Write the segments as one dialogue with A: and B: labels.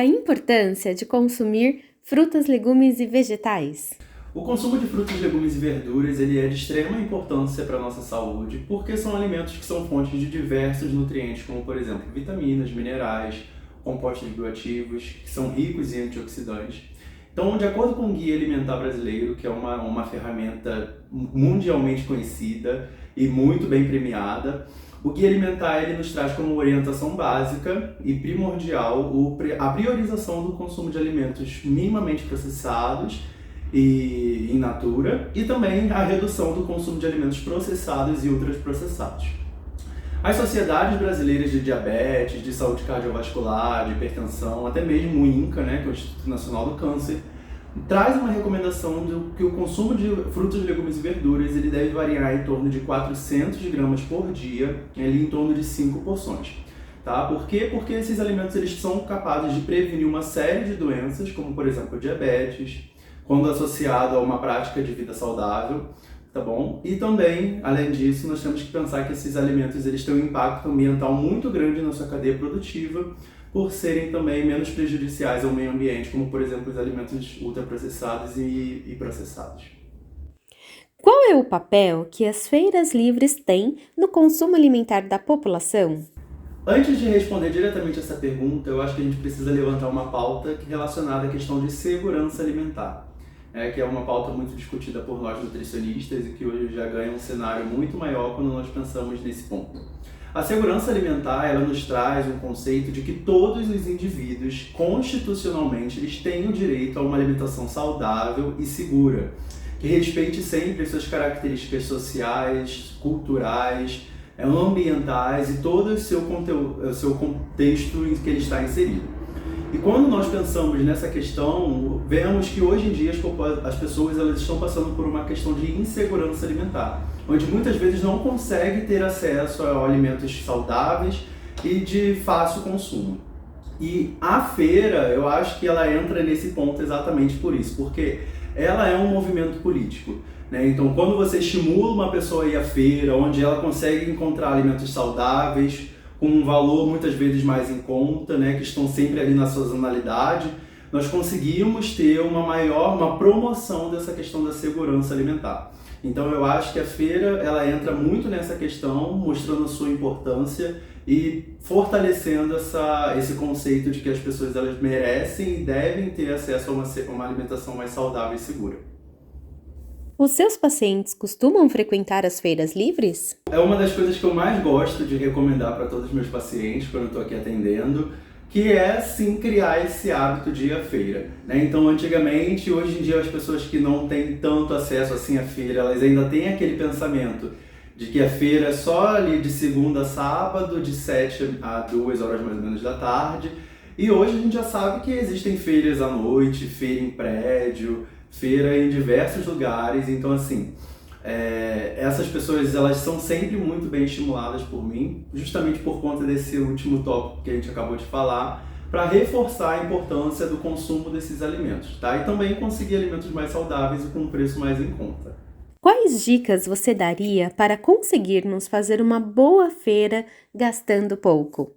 A: a importância de consumir frutas, legumes e vegetais?
B: O consumo de frutas, legumes e verduras ele é de extrema importância para a nossa saúde, porque são alimentos que são fontes de diversos nutrientes, como por exemplo vitaminas, minerais, compostos bioativos, que são ricos em antioxidantes. Então, de acordo com o Guia Alimentar Brasileiro, que é uma ferramenta mundialmente conhecida e muito bem premiada, o Guia Alimentar ele nos traz como orientação básica e primordial a priorização do consumo de alimentos minimamente processados e in natura, e também a redução do consumo de alimentos processados e ultraprocessados. As sociedades brasileiras de diabetes, de saúde cardiovascular, de hipertensão, até mesmo o INCA, que é o Instituto Nacional do Câncer, traz uma recomendação de que o consumo de frutas, legumes e verduras ele deve variar em torno de 400 gramas por dia, em torno de 5 porções. Tá? Por quê? Porque esses alimentos eles são capazes de prevenir uma série de doenças, como por exemplo diabetes, quando associado a uma prática de vida saudável, tá bom? E também, além disso, nós temos que pensar que esses alimentos eles têm um impacto ambiental muito grande na sua cadeia produtiva, por serem também menos prejudiciais ao meio ambiente, como por exemplo os alimentos ultraprocessados e processados.
A: Qual é o papel que as feiras livres têm no consumo alimentar da população?
B: Antes de responder diretamente essa pergunta, eu acho que a gente precisa levantar uma pauta relacionada à questão de segurança alimentar. Que é uma pauta muito discutida por nós nutricionistas e que hoje já ganha um cenário muito maior quando nós pensamos nesse ponto. A segurança alimentar ela nos traz um conceito de que todos os indivíduos, constitucionalmente, eles têm o direito a uma alimentação saudável e segura, que respeite sempre as suas características sociais, culturais, ambientais e todo o seu contexto em que ele está inserido. E quando nós pensamos nessa questão, vemos que hoje em dia as pessoas elas estão passando por uma questão de insegurança alimentar, onde muitas vezes não conseguem ter acesso a alimentos saudáveis e de fácil consumo. E a feira, eu acho que ela entra nesse ponto exatamente por isso, porque ela é um movimento político. Então, quando você estimula uma pessoa a ir à feira, onde ela consegue encontrar alimentos saudáveis, com um valor muitas vezes mais em conta, que estão sempre ali na sazonalidade, nós conseguimos ter uma promoção dessa questão da segurança alimentar. Então eu acho que a feira ela entra muito nessa questão, mostrando a sua importância e fortalecendo esse conceito de que as pessoas elas merecem e devem ter acesso a uma alimentação mais saudável e segura.
A: Os seus pacientes costumam frequentar as feiras livres?
B: É uma das coisas que eu mais gosto de recomendar para todos os meus pacientes quando eu estou aqui atendendo, que é sim criar esse hábito de ir à feira. Então antigamente, hoje em dia as pessoas que não têm tanto acesso assim à feira, elas ainda têm aquele pensamento de que a feira é só ali de segunda a sábado, de 7 a 2 horas mais ou menos da tarde, e hoje a gente já sabe que existem feiras à noite, feira em prédio, feira em diversos lugares, então assim, essas pessoas elas são sempre muito bem estimuladas por mim, justamente por conta desse último tópico que a gente acabou de falar, para reforçar a importância do consumo desses alimentos, tá? E também conseguir alimentos mais saudáveis e com um preço mais em conta.
A: Quais dicas você daria para conseguirmos fazer uma boa feira gastando pouco?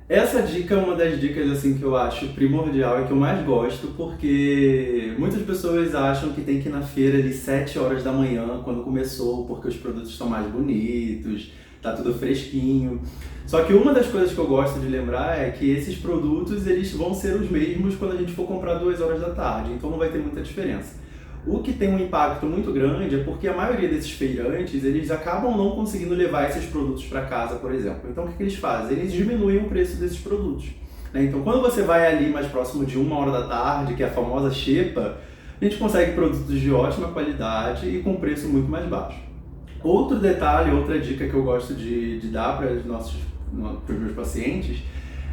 B: Essa dica é uma das dicas assim, que eu acho primordial e que eu mais gosto, porque muitas pessoas acham que tem que ir na feira ali 7 horas da manhã, quando começou, porque os produtos estão mais bonitos, tá tudo fresquinho. Só que uma das coisas que eu gosto de lembrar é que esses produtos eles vão ser os mesmos quando a gente for comprar 2 horas da tarde, então não vai ter muita diferença. O que tem um impacto muito grande é porque a maioria desses feirantes, eles acabam não conseguindo levar esses produtos para casa, por exemplo. Então o que eles fazem? Eles diminuem o preço desses produtos. Então quando você vai ali mais próximo de 1 hora da tarde, que é a famosa xepa, a gente consegue produtos de ótima qualidade e com preço muito mais baixo. Outro detalhe, outra dica que eu gosto de dar para os meus pacientes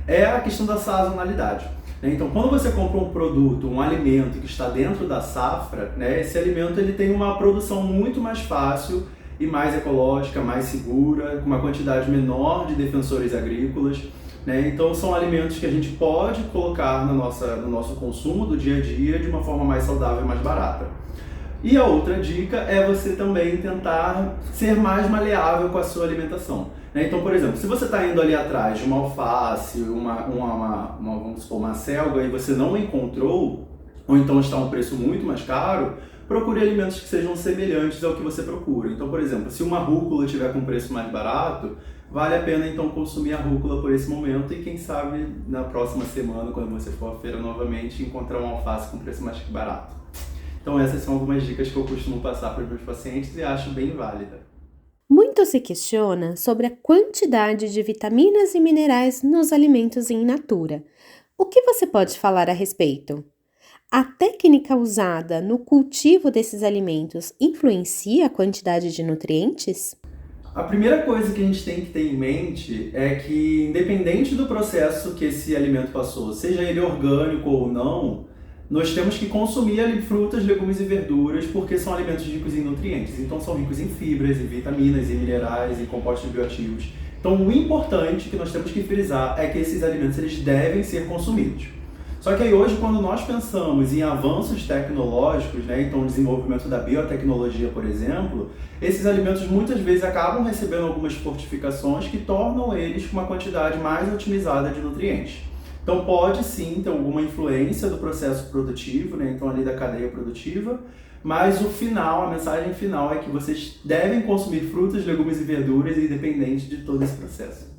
B: é a questão da sazonalidade. Então, quando você compra um produto, um alimento que está dentro da safra, esse alimento ele tem uma produção muito mais fácil e mais ecológica, mais segura, com uma quantidade menor de defensores agrícolas. Então, são alimentos que a gente pode colocar no nosso consumo do dia a dia de uma forma mais saudável e mais barata. E a outra dica é você também tentar ser mais maleável com a sua alimentação. Então, por exemplo, se você está indo ali atrás de uma alface, vamos supor, uma selga e você não encontrou, ou então está um preço muito mais caro, procure alimentos que sejam semelhantes ao que você procura. Então, por exemplo, se uma rúcula estiver com preço mais barato, vale a pena então consumir a rúcula por esse momento e quem sabe na próxima semana, quando você for à feira novamente, encontrar uma alface com preço mais barato. Então essas são algumas dicas que eu costumo passar para os meus pacientes e acho bem válida.
A: Muito se questiona sobre a quantidade de vitaminas e minerais nos alimentos in natura. O que você pode falar a respeito? A técnica usada no cultivo desses alimentos influencia a quantidade de nutrientes?
B: A primeira coisa que a gente tem que ter em mente é que, independente do processo que esse alimento passou, seja ele orgânico ou não, nós temos que consumir frutas, legumes e verduras porque são alimentos ricos em nutrientes. Então são ricos em fibras, em vitaminas, em minerais, em compostos bioativos. Então o importante que nós temos que frisar é que esses alimentos eles devem ser consumidos. Só que aí hoje, quando nós pensamos em avanços tecnológicos, então o desenvolvimento da biotecnologia, por exemplo, esses alimentos muitas vezes acabam recebendo algumas fortificações que tornam eles com uma quantidade mais otimizada de nutrientes. Então pode sim ter alguma influência do processo produtivo, então ali da cadeia produtiva, mas a mensagem final é que vocês devem consumir frutas, legumes e verduras independente de todo esse processo.